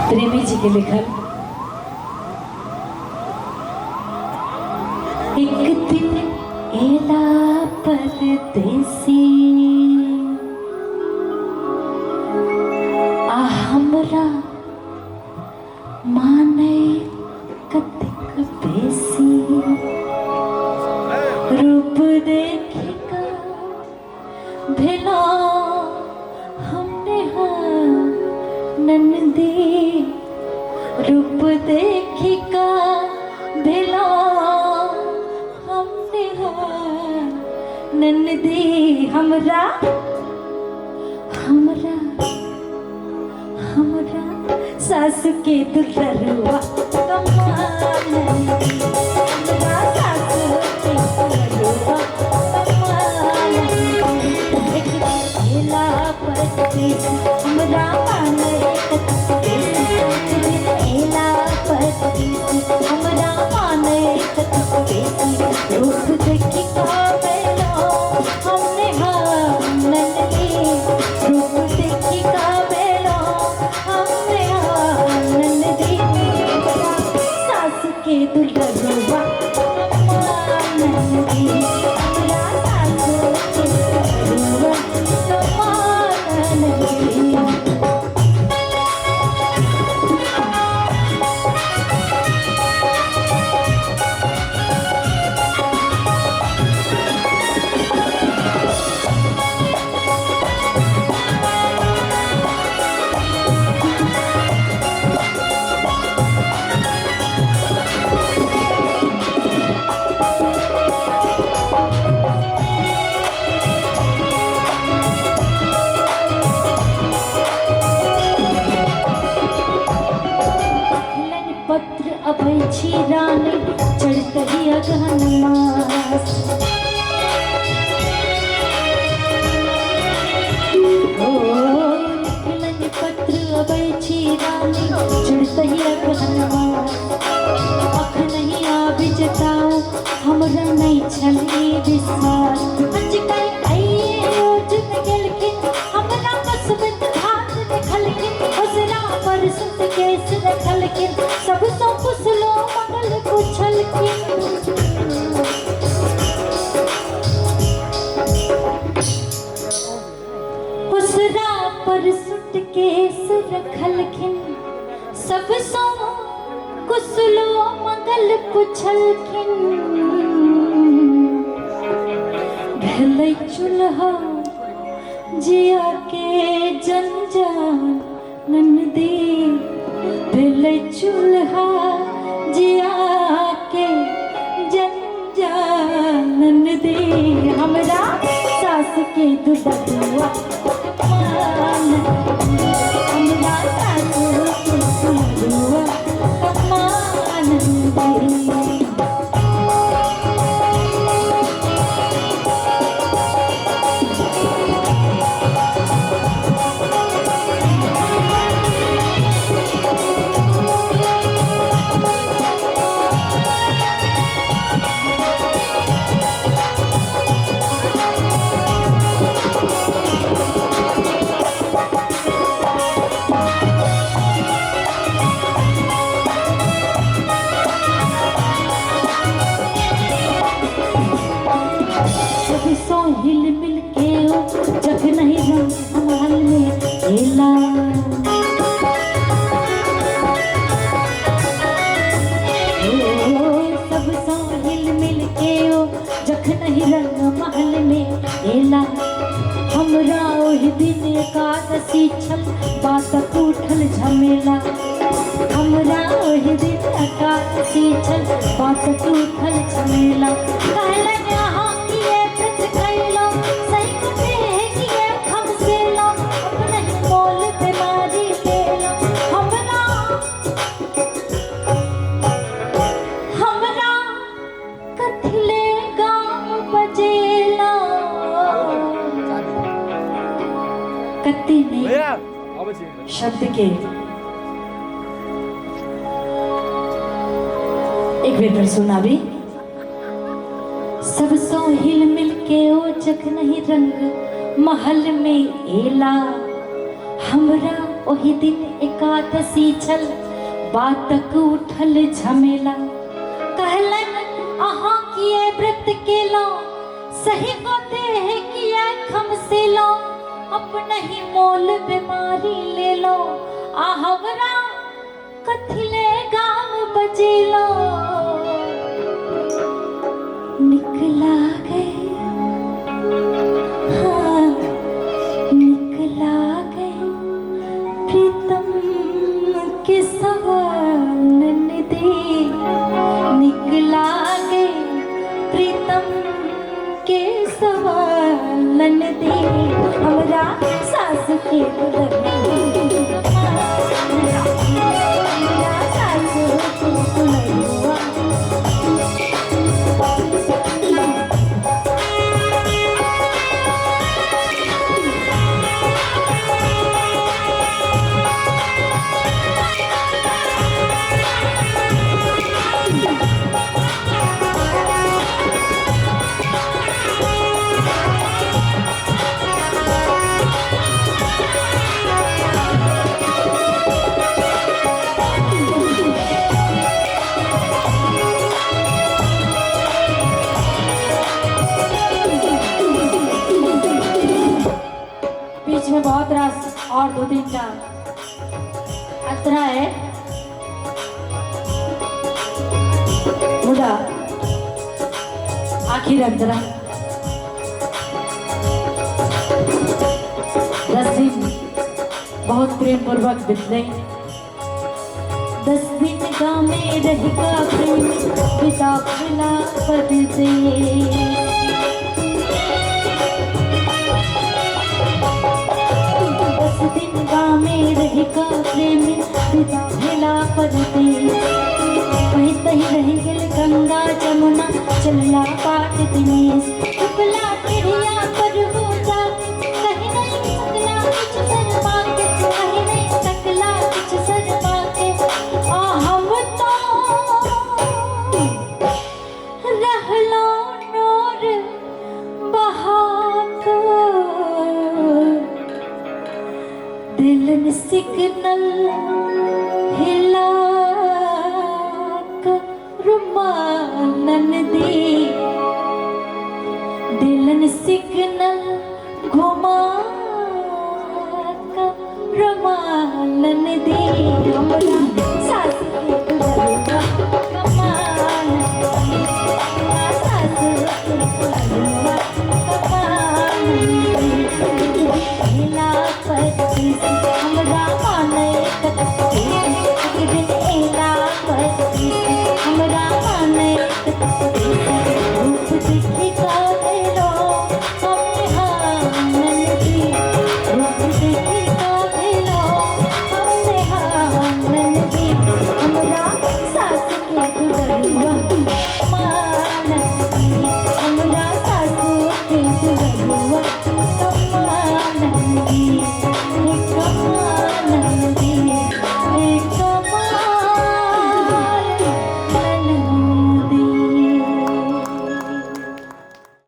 प्रेमी जी के लिखल। एक दिन एला परदेसी आ हमरा माने कतिक बेसी रूप देखिका भेला हमने नंदी रूप देखिका भेला हमने नंदी हमरा हमरा हमरा सासु के दुलरुआ कमाल हमरा सासु के दुलरुआ कमाल एला परदेसी हमरा माने एला परदेसी हमरा माने कतिक रूप देखी काबेला हमने नंदी रूप देखी काबेला हमने नंदी सास के दुलरुआ नंदी हमरा सास के दुलरुआ नंदी। पत्र अभय रानी चढ़त ही अगहन मास पत्र अभय रानी चढ़त ही अगहन मास अख नहीं आबि जताओ हमरा नहीं छली विश्वास आजकल आइए रोज गेलखिन हमरा कसबत धात देखलखिन हसरा पर सुत केस देखलखिन सब सो पुसलो मंगल पुछलखिन हसरा पर सुत केस रखलखिन सब सो कुसलो मंगल पुछलखिन भले चूल्हा जिया के जंजाल नंदी भले चूल्हा जिया के जंजाल नंदी हमरा सास के दुलरुआ हमरा सास के दुलरुआ कमाल नंदी। हिल मिल के जग नहीं रंग संभाल में एला सब सौ हिल मिल के जग नहीं रंग महल में एला हमरा ओहि दिन एकादशी छल बात उठल झमेला हमरा ओहि दिन एकादशी छल बात उठल झमेला कहला कत्ती ने शब्द के एक बेर सुना भी सब सो हिल मिल के ओ जग नहीं रंग महल में एला हमरा ओही दिन एकादशी छल बातक उठल झमेला कहलन अहाँ किए व्रत केलो सही बाते है किए खमसेलो अपने ही मोल बीमारी ले लो आ हमरा कथिले गाम बजेलो निकला गए हाँ निकला गए प्रीतम के सवालन दे निकला गए प्रीतम के सवालन दे हमरा सास के दुल्हन सास के दुल्हनुआ बीच में बहुत रास और दो तीन का अतरा है मुदा आखिर अंतरा 10 दिन बहुत प्रेम पूर्वक बीतले 10 दिन गाँव में रहेगा प्रेम पिता पिला परदेश 10 दिन गाँव में रहेगा प्रेम पिता पिला परदेश वहीं तही रह गेल गंगा जमुना चलला पाट दिनेश